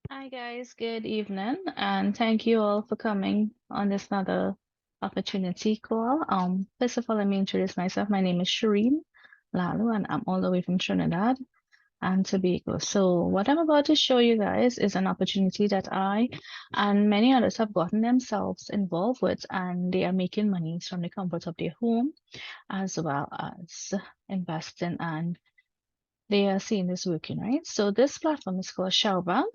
Hi guys, good evening, and thank you all for coming on this another opportunity call. First of all, let me introduce myself. My name is Shireen Lalu, and I'm all the way from Trinidad and Tobago. So what I'm about to show you guys is an opportunity that I and many others have gotten themselves involved with, and they are making money from the comfort of their home as well as investing, and they are seeing this working, right? So this platform is called Shao Bank.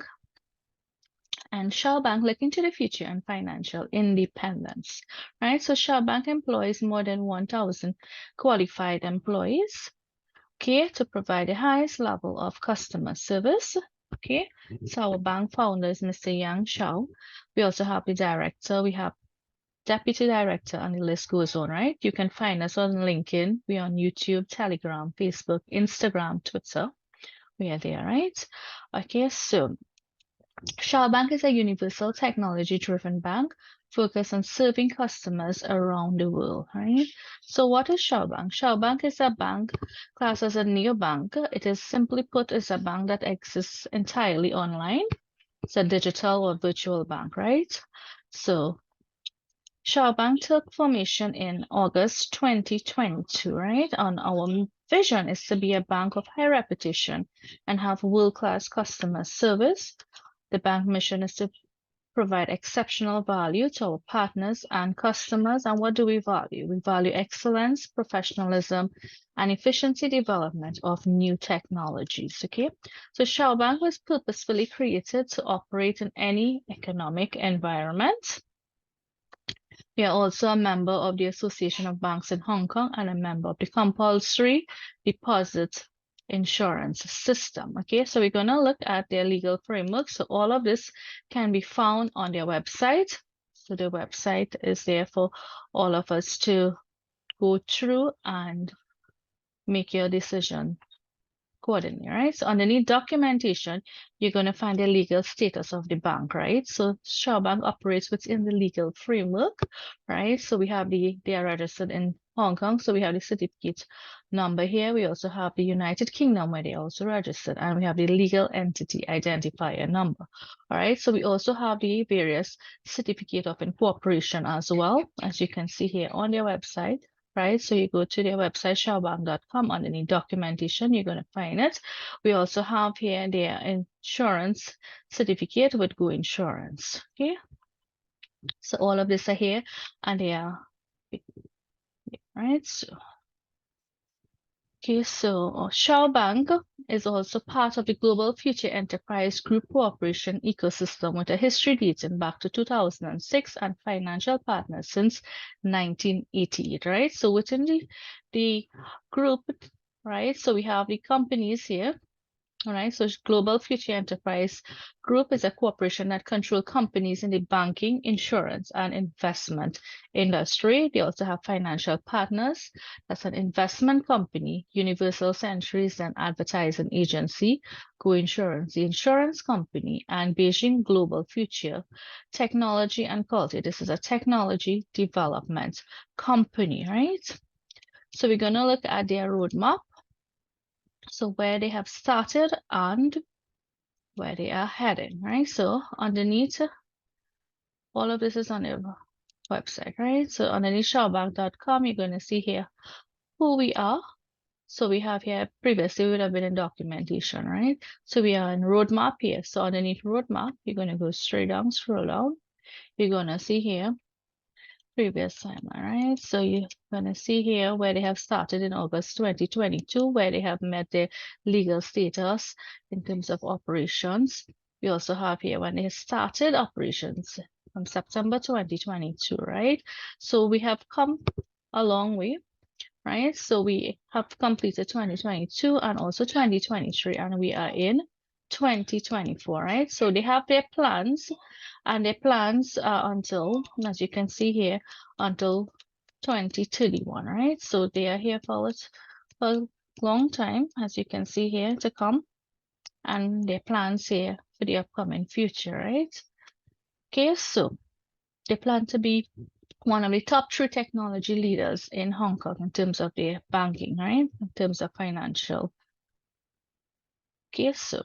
And Shao Bank looking to the future and financial independence, right? So Shao Bank employs more than 1,000 qualified employees, okay, to provide the highest level of customer service, okay? So our bank founder is Mr. Yang Shao. We also have the director, we have deputy director, and the list goes on, right? You can find us on LinkedIn, we're on YouTube, Telegram, Facebook, Instagram, Twitter. We are there, right? Okay, so Shao Bank is a universal technology-driven bank focused on serving customers around the world, right? So what is Shao Bank? Shao Bank is a bank classed as a neobank. It is simply put, is a bank that exists entirely online. It's a digital or virtual bank, right? So Shao Bank took formation in August 2022, right? And our vision is to be a bank of high reputation and have world-class customer service. The bank mission is to provide exceptional value to our partners and customers. And what do we value? We value excellence, professionalism, and efficiency development of new technologies. Okay, so Shao Bank was purposefully created to operate in any economic environment. We are also a member of the Association of Banks in Hong Kong and a member of the compulsory deposit insurance system. Okay, so we're going to look at their legal framework. So all of this can be found on their website. So the website is there for all of us to go through and make your decision accordingly, right? So underneath documentation, you're going to find the legal status of the bank, right? So Shao Bank operates within the legal framework, right? So we have they are registered in Hong Kong, so we have the certificate number here. We also have the United Kingdom where they are also registered, and we have the legal entity identifier number. All right, so we also have the various certificate of incorporation as well, as you can see here on their website. Right, so you go to their website, shaobank.com, underneath documentation, you're going to find it. We also have here their insurance certificate with Go Insurance. Okay, so all of this are here, and they are right. So okay, so Shao Bank is also part of the Global Future Enterprise Group Cooperation ecosystem with a history dating back to 2006 and financial partners since 1988, right? So within the group, right, so we have the companies here. All right, so Global Future Enterprise Group is a corporation that controls companies in the banking, insurance, and investment industry. They also have financial partners. That's an investment company, Universal Centuries and Advertising Agency, Go Insurance, the insurance company, and Beijing Global Future Technology and Quality. This is a technology development company, right? So we're going to look at their roadmap. So where they have started and where they are heading, right? So underneath, all of this is on their website, right? So underneath shaobank.com, you're going to see here who we are. So we have here, previously we would have been in documentation, right? So we are in roadmap here. So underneath roadmap, you're going to go straight down, scroll down. You're going to see here previous timeline, right? So you're going to see here where they have started in August 2022, where they have met their legal status in terms of operations. We also have here when they started operations from September 2022, right? So we have come a long way, right? So we have completed 2022 and also 2023, and we are in 2024, right? So they have their plans, and their plans are until, as you can see here, until 2031, right? So they are here for a long time, as you can see here, to come, and their plans here for the upcoming future, right? Okay, so they plan to be one of the top 3 technology leaders in Hong Kong in terms of their banking, right? In terms of financial. Okay, so,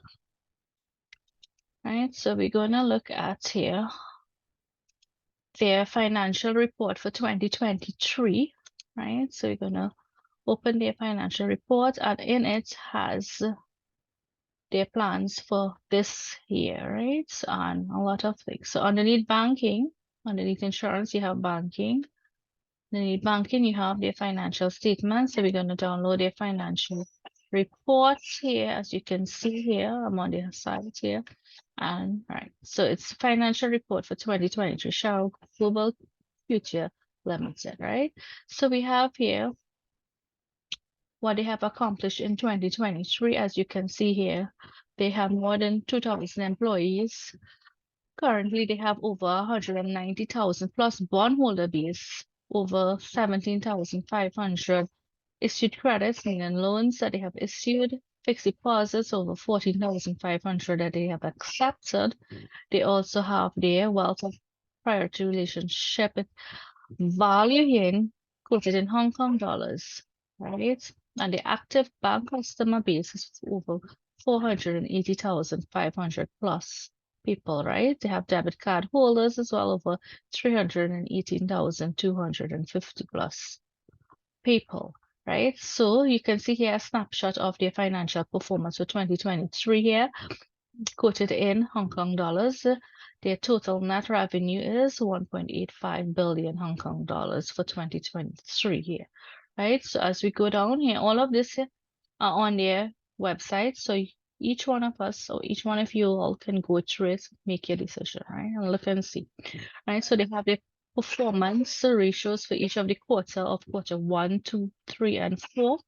right, so we're gonna look at here their financial report for 2023, right? So we're gonna open their financial report, and in it has their plans for this year, right? And a lot of things. So underneath banking, underneath insurance, you have banking. Underneath banking, you have their financial statements. So we're going to download their financial reports here. As you can see here, I'm on their site here. And right, so it's financial report for 2023, Shao Global Future Limited, right? So we have here what they have accomplished in 2023. As you can see here, they have more than 2,000 employees. Currently, they have over 190,000 plus bondholder base, over 17,500 issued credits, meaning loans that they have issued, fixed deposits, over 14,500 that they have accepted. They also have their wealth of priority relationship value in quoted in Hong Kong dollars, right? And the active bank customer base is over 480,500 plus people, right? They have debit card holders as well, over 318,250 plus people, right? So you can see here a snapshot of their financial performance for 2023 here, quoted in Hong Kong dollars. Their total net revenue is 1.85 billion Hong Kong dollars for 2023 here, right? So as we go down here, all of this here are on their website. So each one of us, or each one of you all can go through it, make your decision, right? And look and see, right? So they have their performance ratios for each of the quarter of quarter 1, 2, 3, and 4,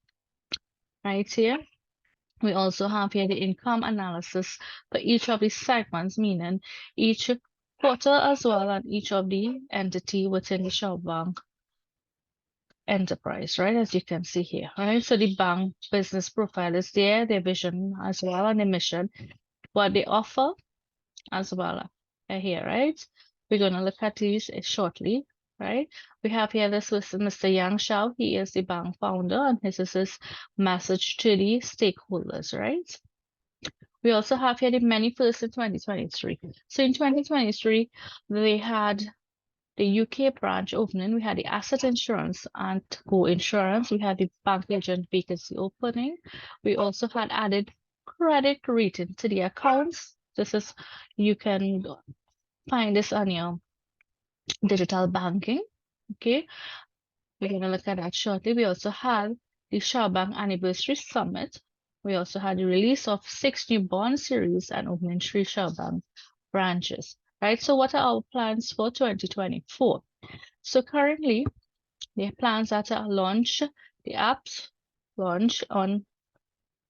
right here. We also have here the income analysis for each of the segments, meaning each quarter as well, and each of the entity within the Shao Bank enterprise, right? As you can see here, right? So the bank business profile is there, their vision as well, and the mission, what they offer as well here, right? We're going to look at these shortly, right? We have here this with Mr. Yang Shao. He is the bank founder, and this is his message to the stakeholders, right? We also have here the many firsts in 2023. So in 2023, they had the UK branch opening, we had the asset insurance and Go Insurance, we had the bank agent vacancy opening. We also had added credit rating to the accounts. This is, you can find this on your digital banking. Okay, we're going to look at that shortly. We also had the Shao Bank Anniversary Summit. We also had the release of 6 new bond series and opening 3 Shao Bank branches, right? So what are our plans for 2024? So currently, their plans are to launch the apps, launch on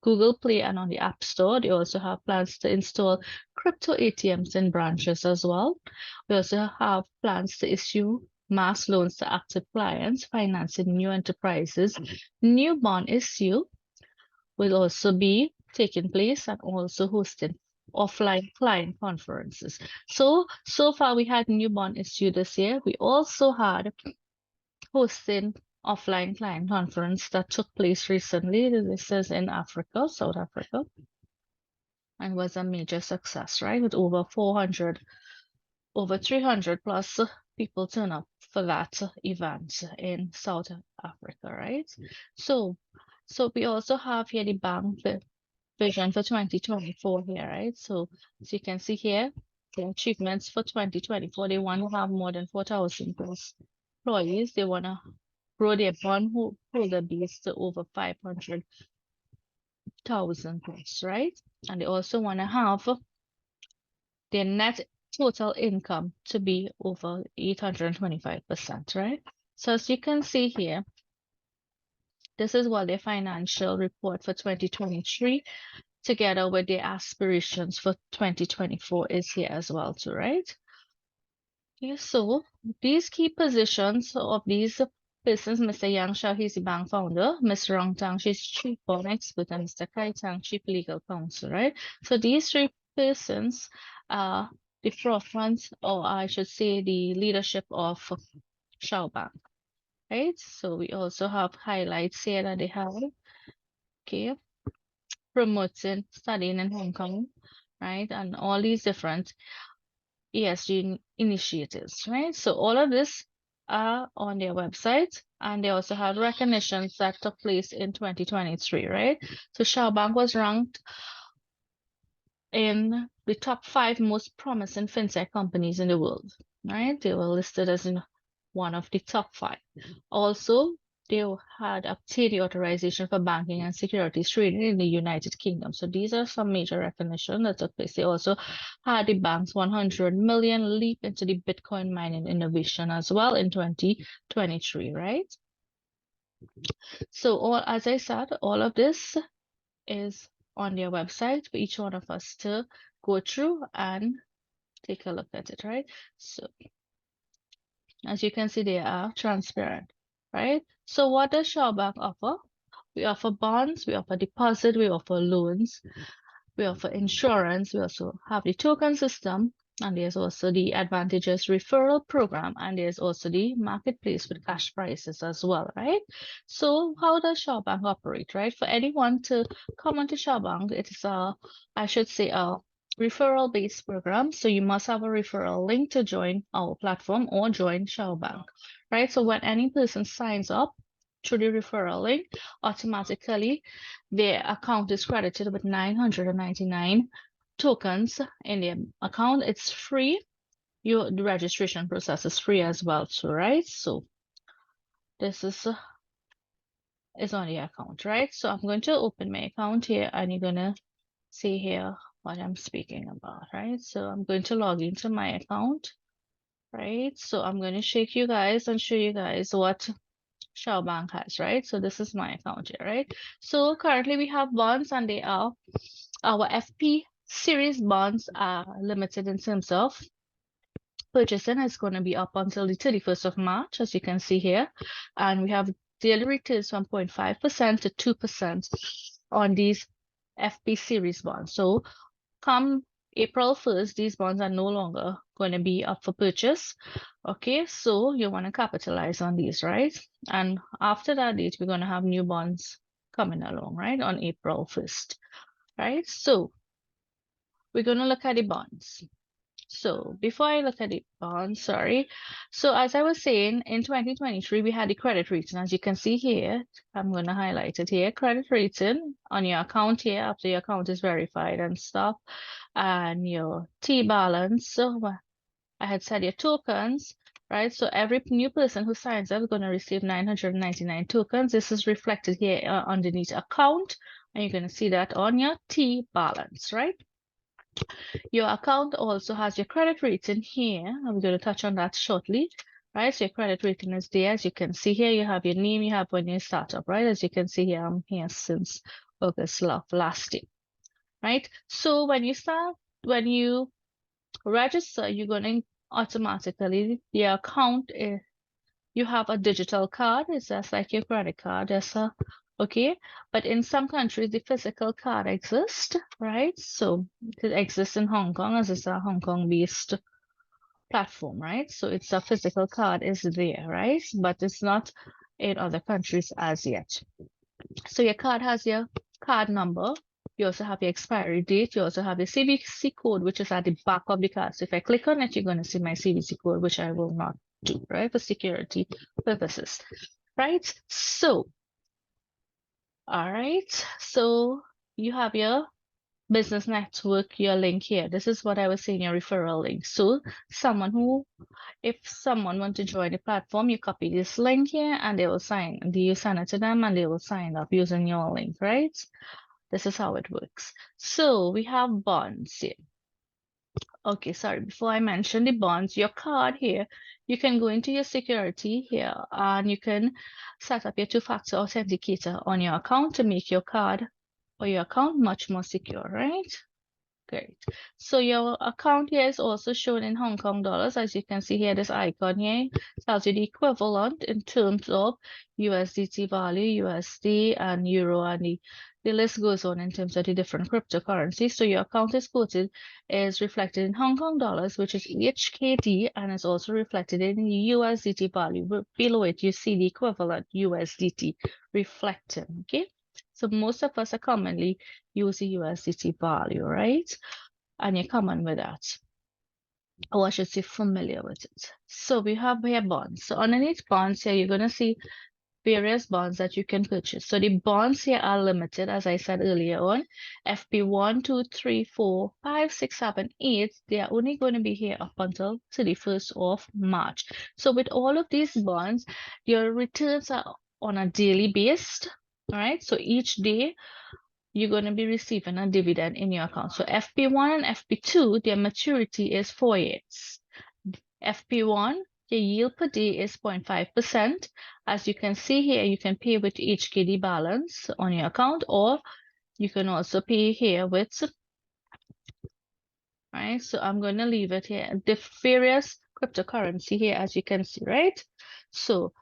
Google Play and on the App Store. They also have plans to install crypto ATMs in branches as well. We also have plans to issue mass loans to active clients, financing new enterprises. New bond issue will also be taking place, and also hosting offline client conferences. So far we had new bond issue this year. We also had hosting offline client conference that took place recently. This is in Africa, South Africa, and was a major success, right? With over 300 plus people turn up for that event in South Africa, right? So we also have here the bank vision for 2024 here, right? So as you can see here, the achievements for 2024, they want to have more than 4,000 plus employees. They want to grow their bondholder base to over 500,000 plus, right? And they also want to have their net total income to be over 825%, right? So as you can see here, this is what their financial report for 2023, together with their aspirations for 2024 is here as well too, right? Okay, so these key positions of these persons, Mr. Yang Shao, he's the bank founder, Ms. Rong Tang, she's chief bond expert, and Mr. Kai Tang, chief legal counsel, right? So these three persons are the forefront, or I should say the leadership of Shao Bank, right? So we also have highlights here that they have, okay, promoting studying in Hong Kong, right? And all these different ESG initiatives, right? So all of this are on their website, and they also have recognitions that took place in 2023, right? So Shao Bank was ranked in the top 5 most promising fintech companies in the world, right? They were listed as in one of the top 5. Also, they had obtained the authorization for banking and securities trading in the United Kingdom. So these are some major recognition that took place. They also had the bank's 100 million leap into the Bitcoin mining innovation as well in 2023, right? So as I said, all of this is on their website for each one of us to go through and take a look at it, right? So as you can see, they are transparent, right? So what does Shao Bank offer? We offer bonds, we offer deposit, we offer loans, we offer insurance, we also have the token system, and there's also the advantages referral program, and there's also the marketplace with cash prices as well, right? So how does Shao Bank operate, right? For anyone to come onto Shao Bank, it is I should say a referral-based program. So you must have a referral link to join our platform or join Shao Bank, right? So when any person signs up through the referral link, automatically their account is credited with 999 tokens in their account. It's free. The registration process is free as well, so right? So this is on the account, right? So I'm going to open my account here, and you're gonna see here what I'm speaking about, right? So I'm going to log into my account, right? So I'm going to shake you guys and show you guys what Shao Bank has, right? So this is my account here, right? So currently we have bonds, and they are our FP series bonds are limited in terms of purchasing. It's going to be up until the 31st of March, as you can see here. And we have daily returns from 0.5% to 2% on these FP series bonds. So come April 1st, these bonds are no longer going to be up for purchase. Okay, so you want to capitalize on these, right? And after that date, we're going to have new bonds coming along, right, on April 1st, right? So we're going to look at the bonds. So before I look at the bonds, sorry. So as I was saying, in 2023, we had the credit rating. As you can see here, I'm going to highlight it here. Credit rating on your account here, after your account is verified and stuff, and your T balance. So I had said your tokens, right? So every new person who signs up is going to receive 999 tokens. This is reflected here underneath account, and you're going to see that on your T balance, right? Your account also has your credit rating here. I'm going to touch on that shortly, right? So your credit rating is there. As you can see here, you have your name, you have when you start up, right? As you can see here, I'm here since August of last year, right? So when you register, you're going to automatically, your account, you have a digital card. It's just like your credit card. Okay. But in some countries, the physical card exists, right? So it exists in Hong Kong as it's a Hong Kong-based platform, right? So it's a physical card is there, right? But it's not in other countries as yet. So your card has your card number. You also have your expiry date. You also have your CVC code, which is at the back of the card. So if I click on it, you're going to see my CVC code, which I will not do, right, for security purposes, right? So, all right. So you have your business network, your link here. This is what I was saying, your referral link. So if someone want to join the platform, you copy this link here and you sign it to them and they will sign up using your link, right? This is how it works. So we have bonds here. Okay, sorry, before I mention the bonds, your card here, you can go into your security here and you can set up your two-factor authenticator on your account to make your card or your account much more secure, right? Great. So your account here is also shown in Hong Kong dollars. As you can see here, this icon here tells you the equivalent in terms of USDT value, USD, and Euro, and the list goes on in terms of the different cryptocurrencies. So your account is reflected in Hong Kong dollars, which is HKD, and is also reflected in the USDT value. Below it, you see the equivalent USDT reflecting, okay? So most of us are commonly use the USDT value, right? And you're common with that. Or I should say familiar with it. So we have here bonds. So underneath bonds here, you're going to see various bonds that you can purchase. So the bonds here are limited, as I said earlier on. FP1, 2, 3, 4, 5, 6, 7, 8, they are only going to be here up until 31st of March. So with all of these bonds, your returns are on a daily based. All right, so each day you're going to be receiving a dividend in your account. So FP1 and FP2, their maturity is 4 years. FP1, your yield per day is 0.5%. As you can see here, you can pay with HKD balance on your account, or you can also pay here with, right? So I'm going to leave it here. The various cryptocurrency here, as you can see, right? So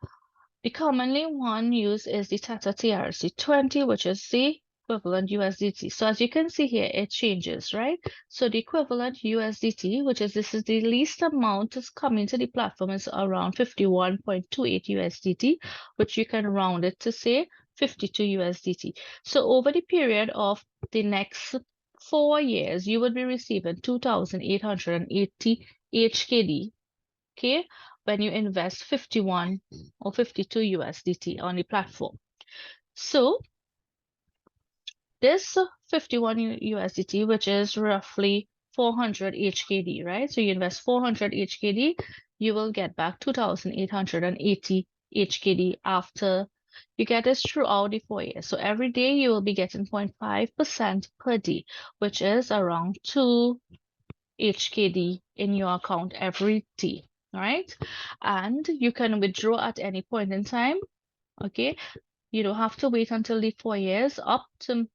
the commonly one used is the Tata TRC20, which is the equivalent USDT. So as you can see here, it changes, right? So the equivalent USDT, this is the least amount is coming to the platform, is around 51.28 USDT, which you can round it to say 52 USDT. So over the period of the next 4 years, you would be receiving 2,880 HKD, okay, when you invest 51 or 52 USDT on the platform. So this 51 USDT, which is roughly 400 HKD, right? So you invest 400 HKD, you will get back 2,880 HKD after you get this throughout the 4 years. So every day you will be getting 0.5% per day, which is around 2 HKD in your account every day. All right, and you can withdraw at any point in time. Okay, you don't have to wait until the 4 years up to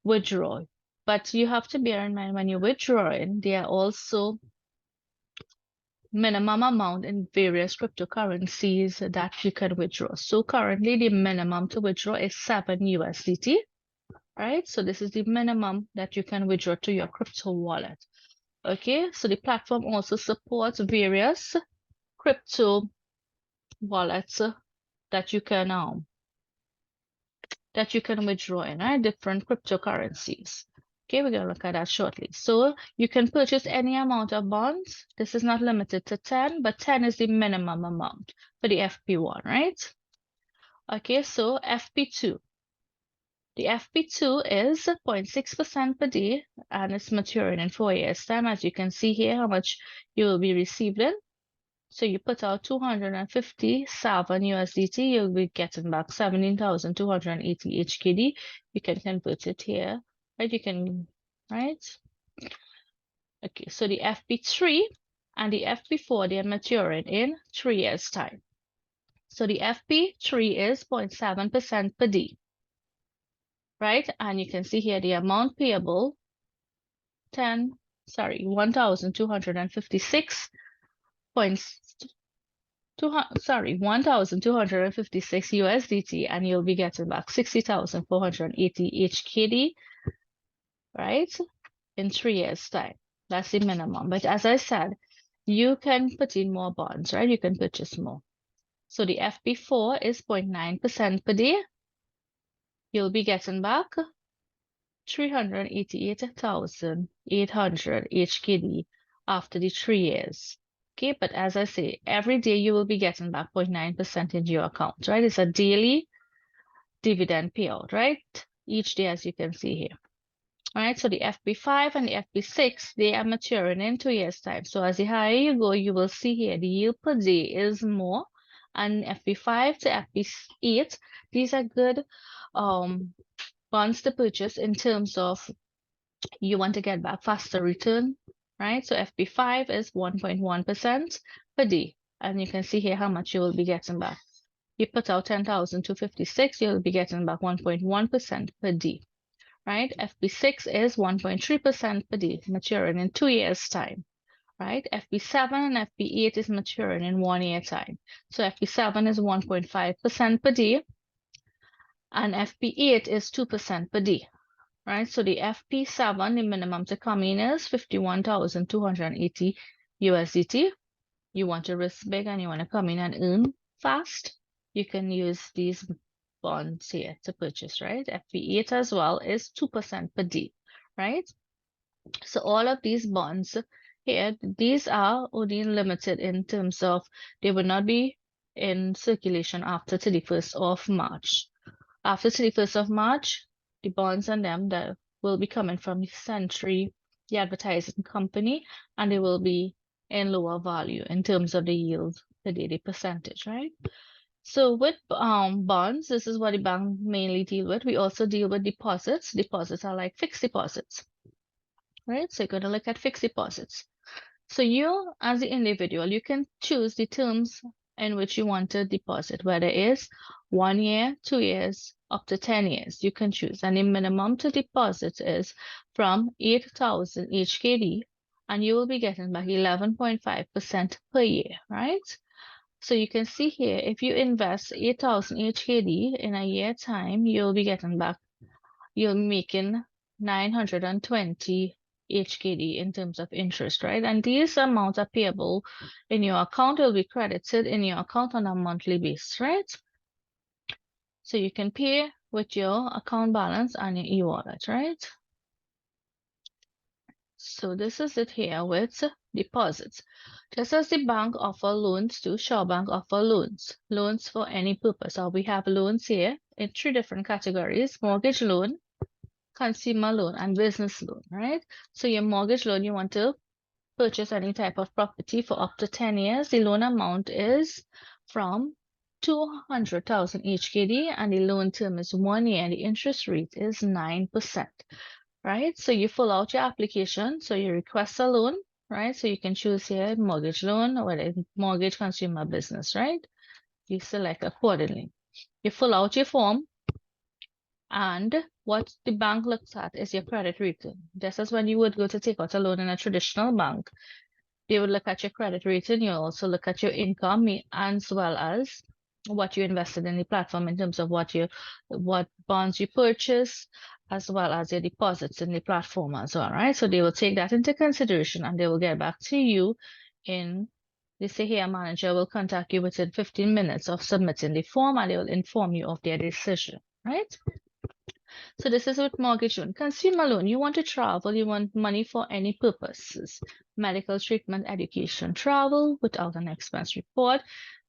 withdraw, but you have to bear in mind when you're withdrawing, there are also minimum amount in various cryptocurrencies that you can withdraw. So currently the minimum to withdraw is 7 USDT, right? So this is the minimum that you can withdraw to your crypto wallet. Okay, so the platform also supports various crypto wallets that you can withdraw in, right? Different cryptocurrencies. Okay, we're gonna look at that shortly. So you can purchase any amount of bonds. This is not limited to 10, but 10 is the minimum amount for the FP1, right? Okay, so FP2. The FP2 is 0.6% per day and it's maturing in 4 years' time. As you can see here, how much you will be receiving. So you put out 257 USDT, you'll be getting back 17,280 HKD. You can convert it here, right? You can, right? Okay, so the FP3 and the FP4, they're maturing in 3 years' time. So the FP3 is 0.7% per day, right? And you can see here the amount payable, 1,256 1,256 USDT, and you'll be getting back 60,480 HKD, right? In 3 years' time. That's the minimum. But as I said, you can put in more bonds, right? You can purchase more. So the FP4 is 0.9% per day. You'll be getting back 388,800 HKD after the 3 years. Okay, but as I say, every day you will be getting back 0.9% into your account, right? It's a daily dividend payout, right? Each day, as you can see here. All right, so the FP5 and the FP6, they are maturing in 2 years' time. So as the higher you go, you will see here the yield per day is more. And FP5 to FP8, these are good bonds to purchase in terms of you want to get back faster return, right? So FP5 is 1.1% per day. And you can see here how much you will be getting back. You put out 10,256, you'll be getting back 1.1% per day, right? FP6 is 1.3% per day, maturing in 2 years' time, right? FP7 and FP8 is maturing in 1 year time. So FP7 is 1.5% per day, and FP8 is 2% per day, right? So the FP7, the minimum to come in is 51,280 USDT. You want to risk big and you want to come in and earn fast, you can use these bonds here to purchase, right? FP8 as well is 2% per day, right? So all of these bonds here, these are only limited in terms of they will not be in circulation after 31st of March. After 31st of March, the bonds on them that will be coming from the Century, the advertising company, and they will be in lower value in terms of the yield, the daily percentage, right? So with bonds, this is what the bank mainly deal with. We also deal with deposits. Deposits are like fixed deposits, right? So you're going to look at fixed deposits. So you, as the individual, you can choose the terms in which you want to deposit, whether it's 1 year, 2 years, up to 10 years. You can choose. And the minimum to deposit is from 8,000 HKD, and you will be getting back 11.5% per year, right? So you can see here, if you invest 8,000 HKD in a year time, you'll be getting back, you're making 920 HKD in terms of interest, right? And these amounts are payable in your account, will be credited in your account on a monthly basis, right? So you can pay with your account balance and your e-wallet, right? So this is it here with deposits. Just as the bank offer loans to, Shao Bank offer loans. Loans for any purpose. So we have loans here in 3 different categories: mortgage loan, consumer loan, and business loan, right? So your mortgage loan, you want to purchase any type of property for up to 10 years. The loan amount is from 200,000 HKD, and the loan term is 1 year, and the interest rate is 9%, right? So you fill out your application, so you request a loan, right? So you can choose here mortgage loan or mortgage, consumer, business, right? You select accordingly. You fill out your form, and what the bank looks at is your credit rating. Just as when you would go to take out a loan in a traditional bank, they would look at your credit rating. You also look at your income as well as what you invested in the platform in terms of what bonds you purchase, as well as your deposits in the platform as well, right? So they will take that into consideration and they will get back to you in, they say here, a manager will contact you within 15 minutes of submitting the form and they will inform you of their decision, right? So this is with mortgage loan. Consumer loan, you want to travel, you want money for any purposes. Medical treatment, education, travel without an expense report.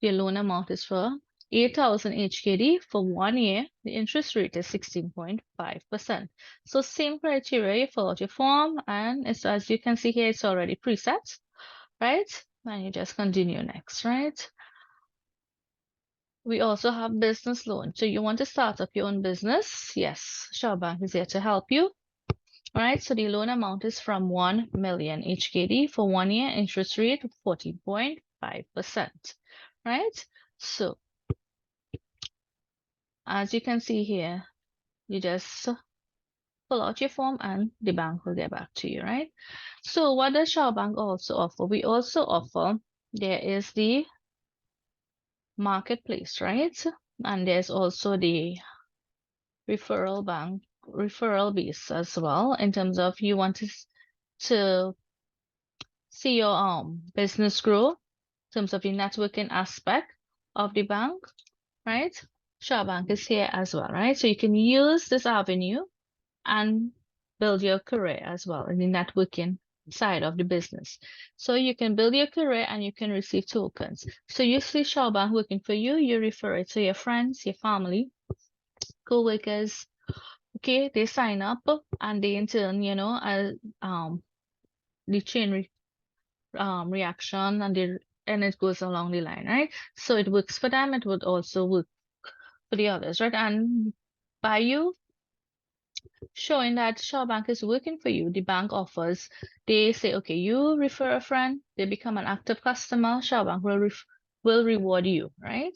The loan amount is for 8,000 HKD for 1 year. The interest rate is 16.5%. So same criteria, you fill out your form, and it's, as you can see here, it's already preset, right? And you just continue next, right? We also have business loan. So you want to start up your own business? Yes, Shao Bank is here to help you. All right, so the loan amount is from 1 million HKD for 1 year, interest rate 14.5%, right? So as you can see here, you just fill out your form and the bank will get back to you, right? So what does Shao Bank also offer? We also offer, there is the marketplace, right? And there's also the referral base as well, in terms of you want to see your business grow in terms of the networking aspect of the bank, right? Shao Bank is here as well, right? So you can use this avenue and build your career as well in the networking side of the business. So you can build your career and you can receive tokens. So you see Shao Bank working for you, you refer it to your friends, your family, co-workers. Okay, they sign up and they in turn, the chain reaction and it goes along the line, right? So it works for them, it would also work for the others, right? And by you showing that Shao Bank is working for you. The bank offers, they say, okay, you refer a friend, they become an active customer, Shao Bank will reward you, right?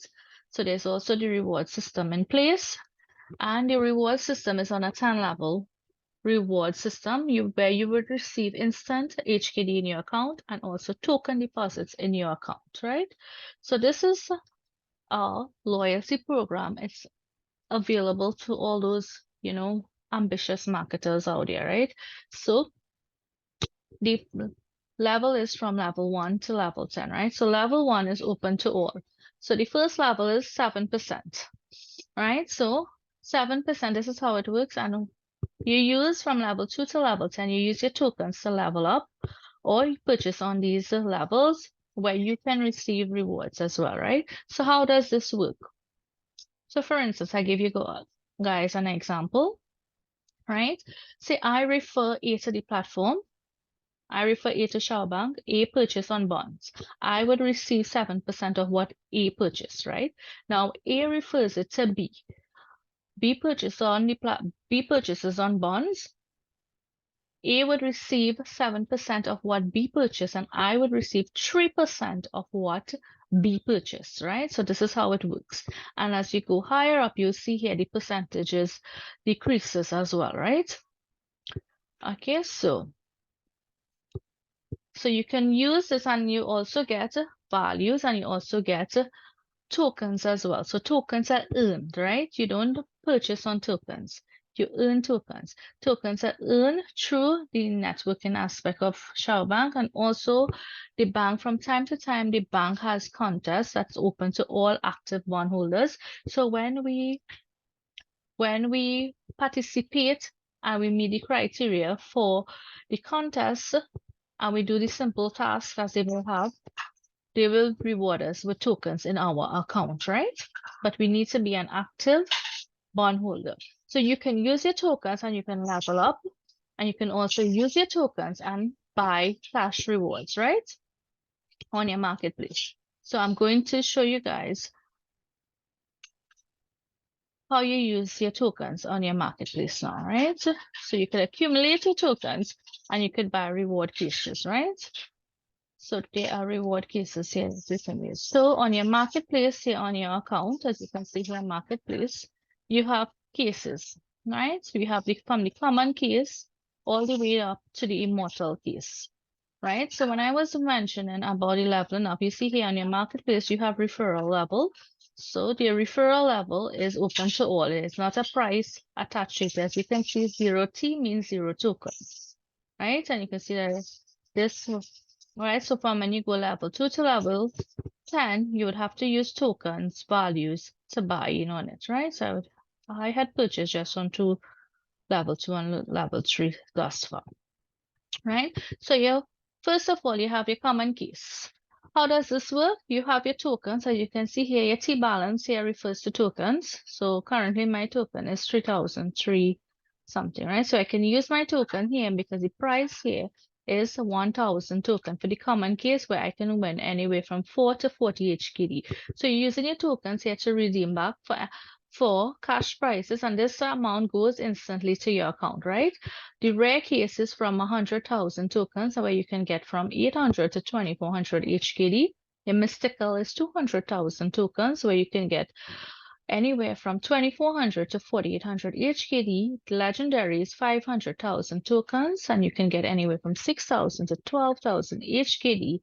So there's also the reward system in place, and the reward system is on a 10 level reward system where you would receive instant HKD in your account and also token deposits in your account, right? So this is a loyalty program. It's available to all those, ambitious marketers out there, right? So the level is from level 1 to level 10, right? So level 1 is open to all. So the first level is 7%, right? So 7%, this is how it works. And you use from level 2 to level 10, you use your tokens to level up, or you purchase on these levels where you can receive rewards as well, right? So how does this work? So for instance, I give you guys an example, right? Say I refer A to the platform. I refer A to Shao Bank. A purchase on bonds. I would receive 7% of what A purchased, right? Now A refers it to B. B purchases on bonds. A would receive 7% of what B purchased, and I would receive 3% of what B purchased, right? So this is how it works. And as you go higher up, you'll see here the percentages decreases as well, right? Okay, so you can use this, and you also get values, and you also get tokens as well. So tokens are earned, right? You don't purchase on tokens. You earn tokens. Tokens are earned through the networking aspect of Shao Bank, and also the bank, from time to time, the bank has contests that's open to all active bondholders. So when we participate and we meet the criteria for the contest, and we do the simple tasks as they will have, they will reward us with tokens in our account, right? But we need to be an active bondholder. So you can use your tokens and you can level up, and you can also use your tokens and buy cash rewards, right? On your marketplace. So I'm going to show you guys how you use your tokens on your marketplace now, right? So you could accumulate your tokens and you could buy reward cases, right? So there are reward cases here in different ways. So on your marketplace here on your account, as you can see here, marketplace, you have cases, right? So you have from the common case all the way up to the immortal case, right? So when I was mentioning about the leveling up, you see here on your marketplace, you have referral level. So the referral level is open to all. It's not a price attached to it. As you can see, 0T means 0 tokens, right? And you can see that this, right? So from when you go level 2 to level 10, you would have to use tokens values to buy in on it, right? So I had purchased just on level 2 and level 3 thus far, right? So first of all, you have your common keys. How does this work? You have your tokens. As you can see here, your T balance here refers to tokens. So currently my token is 3,003 something, right? So I can use my token here because the price here is 1,000 token for the common case, where I can win anywhere from 4 to 40 HKD. So you're using your tokens here to redeem back for cash prices, and this amount goes instantly to your account, right? The rare cases from 100,000 tokens, where you can get from 800 to 2,400 HKD. The mystical is 200,000 tokens, where you can get anywhere from 2,400 to 4,800 HKD. The legendary is 500,000 tokens, and you can get anywhere from 6,000 to 12,000 HKD.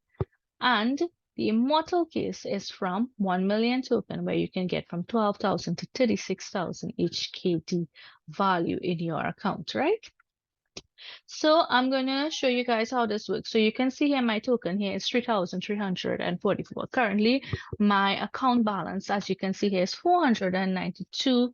And the immortal case is from 1 million token, where you can get from 12,000 to 36,000 HKD value in your account, right? So I'm going to show you guys how this works. So you can see here my token here is 3,344. Currently, my account balance, as you can see here, is 492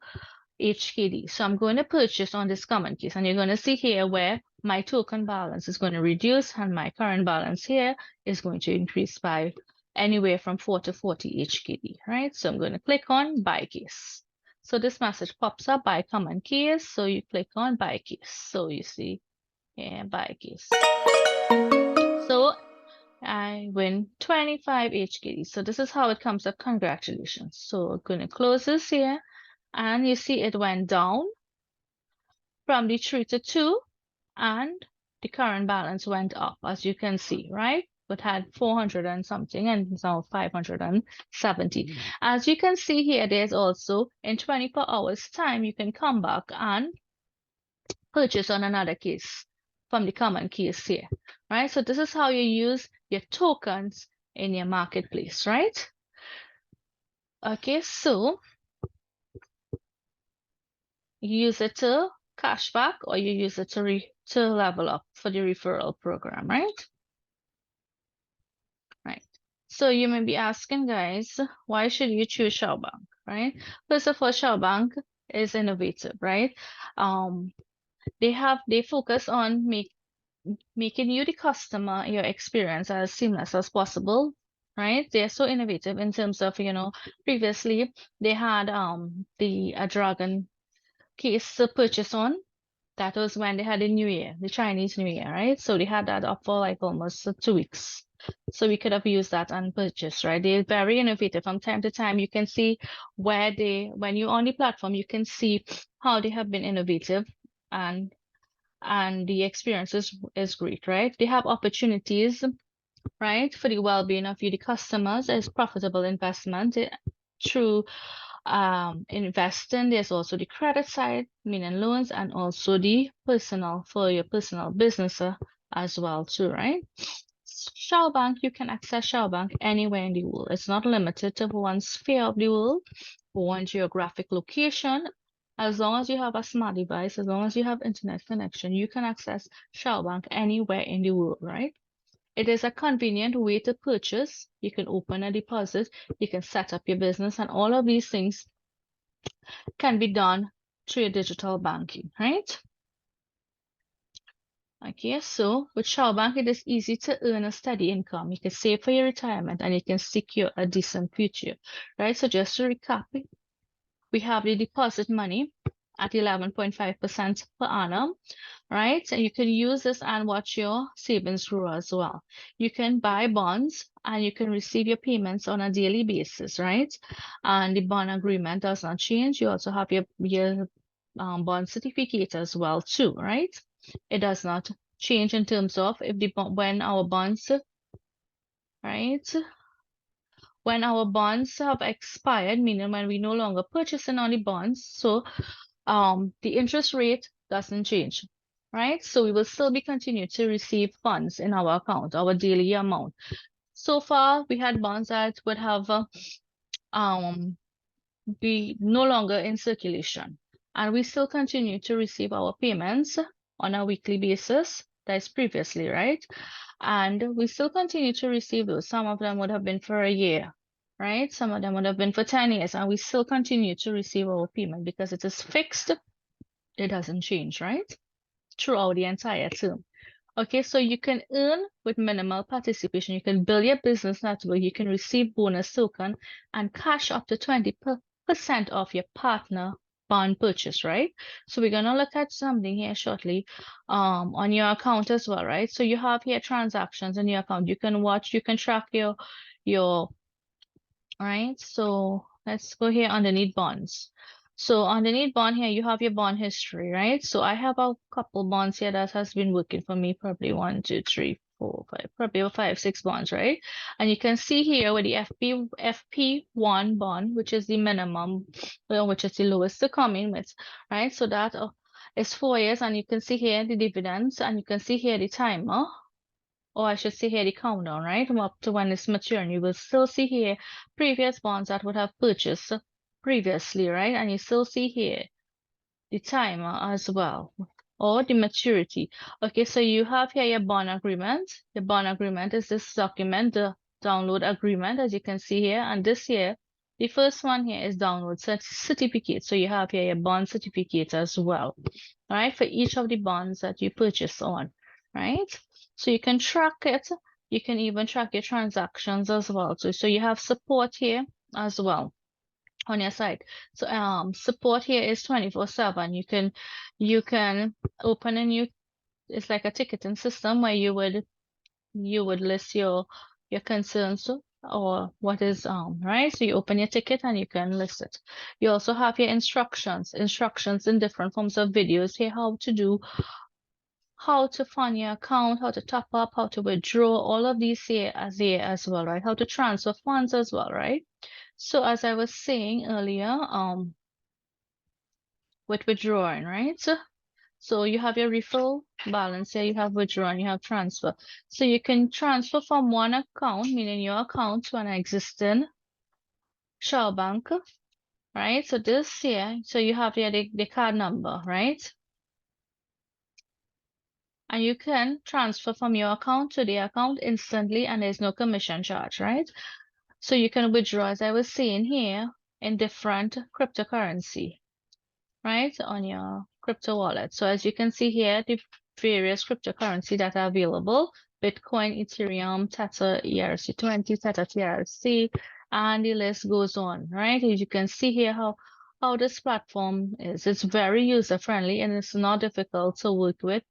HKD. So I'm going to purchase on this common case, and you're going to see here where my token balance is going to reduce and my current balance here is going to increase by anywhere from 4 to 40 HKD, right? So I'm going to click on buy case. So this message pops up, buy common case. So you click on buy case. So you see here, buy case. So I win 25 HKD. So this is how it comes up. Congratulations. So I'm going to close this here, and you see it went down from the 3 to 2, and the current balance went up, as you can see, right? It had 400 and something, and it's now 570. As you can see here, there's also in 24 hours time, you can come back and purchase on another case from the common case here, right? So this is how you use your tokens in your marketplace, right? Okay, so you use it to cashback or you use it to level up for the referral program, right? Right. So you may be asking, guys, why should you choose Shao Bank, right? First of all, Shao Bank is innovative, right? They focus on making you the customer your experience as seamless as possible, right? They're so innovative in terms of, previously they had the dragon case to purchase on. That was when they had the New Year, the Chinese New Year, right? So they had that up for like almost 2 weeks. So we could have used that and purchased, right? They're very innovative. From time to time, you can see when you're on the platform, you can see how they have been innovative and the experience is great, right? They have opportunities, right, for the well-being of you, the customers, as profitable investment through investing. There's also the credit side, meaning loans, and also the personal for your personal business as well too, right? Shao Bank, you can access Shao Bank anywhere in the world. It's not limited to one sphere of the world or one geographic location. As long as you have a smart device, as long as you have internet connection, you can access Shao Bank anywhere in the world, right? It is a convenient way to purchase. You can open a deposit, you can set up your business, and all of these things can be done through your digital banking, right? Okay, so with Shao Bank, it is easy to earn a steady income. You can save for your retirement and you can secure a decent future, right? So just to recap, we have the deposit money at 11.5% per annum, right? And you can use this and watch your savings grow as well. You can buy bonds and you can receive your payments on a daily basis, right? And the bond agreement does not change. You also have your bond certificate as well too, right? It does not change in terms of if when our bonds, right? When our bonds have expired, meaning when we no longer purchasing on the bonds, so the interest rate doesn't change, right? So we will still be continue to receive funds in our account, our daily amount. So far, we had bonds that would have be no longer in circulation, and we still continue to receive our payments on a weekly basis. That's previously, right? And we still continue to receive those. Some of them would have been for a year, right? Some of them would have been for 10 years, and we still continue to receive our payment because it is fixed. It doesn't change, right? Throughout the entire term. Okay, so you can earn with minimal participation. You can build your business network. You can receive bonus token and cash up to 20% of your partner bond purchase, right? So we're gonna look at something here shortly on your account as well, right? So you have here transactions in your account. You can watch, you can track your right? So let's go here underneath bonds. So underneath bond here, you have your bond history, right? So I have a couple bonds here that has been working for me, probably 1, 2, 3, 4, 5, probably 5, 6 bonds, right? And you can see here with the FP1 bond, which is the minimum, which is the lowest to come in with, right? So that is 4 years, and you can see here the dividends, and you can see here the timer, or I should say here the countdown, right? Up to when it's maturing. You will still see here previous bonds that would have purchased previously, right? And you still see here the timer as well, or the maturity. Okay, so you have here your bond agreement. The bond agreement is this document, the download agreement, as you can see here. And this here, the first one here is download certificate. So you have here your bond certificate as well, all right, for each of the bonds that you purchase on, right? So you can track it. You can even track your transactions as well. So you have support here as well on your side. So support here is 24/7. You can open a new, it's like a ticketing system where you would list your concerns or what is right. So you open your ticket and you can list it. You also have your instructions in different forms of videos here, how to fund your account, how to top up, how to withdraw, all of these here as well, right? How to transfer funds as well, right? So as I was saying earlier, with withdrawing, right? So you have your refill balance here, you have withdrawn, you have transfer. So you can transfer from one account, meaning your account, to an existing Shao bank, right? So this here, so you have here the card number, right? And you can transfer from your account to the account instantly, and there's no commission charge, right? So you can withdraw, as I was saying here, in different cryptocurrency, right, on your crypto wallet. So as you can see here, the various cryptocurrency that are available: Bitcoin, Ethereum, Tether, ERC20, Tether TRC, and the list goes on, right? As you can see here how this platform is. It's very user friendly and it's not difficult to work with,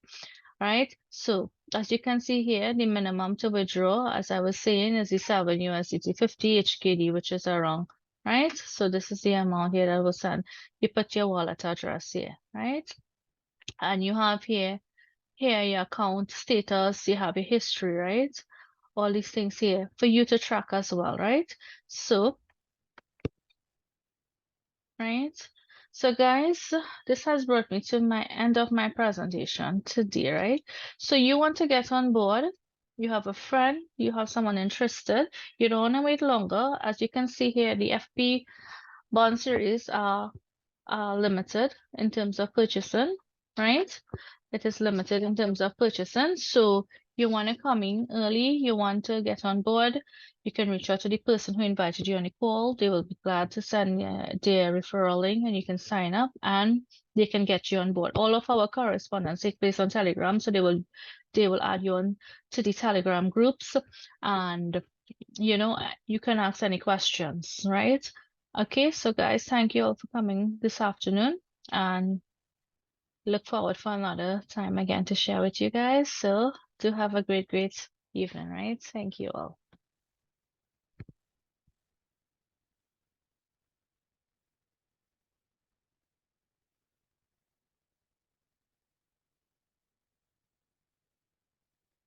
right? So as you can see here, the minimum to withdraw, as I was saying, is the 7 USDT 50 HKD, which is around, right? So this is the amount here that was sent. You put your wallet address here, right? And you have here your account status, you have your history, right? All these things here for you to track as well, right? So, right? So guys, this has brought me to my end of my presentation today, right? So you want to get on board, you have a friend, you have someone interested, you don't want to wait longer. As you can see here, the FP bond series are limited in terms of purchasing, right? It is limited in terms of purchasing. So you want to come in early, you want to get on board, you can reach out to the person who invited you on the call. They will be glad to send their referral link and you can sign up and they can get you on board. All of our correspondence take place on Telegram, so they will add you on to the Telegram groups, and you can ask any questions, right? Okay, so guys, thank you all for coming this afternoon and look forward for another time again to share with you guys. So do have a great evening, right? Thank you all.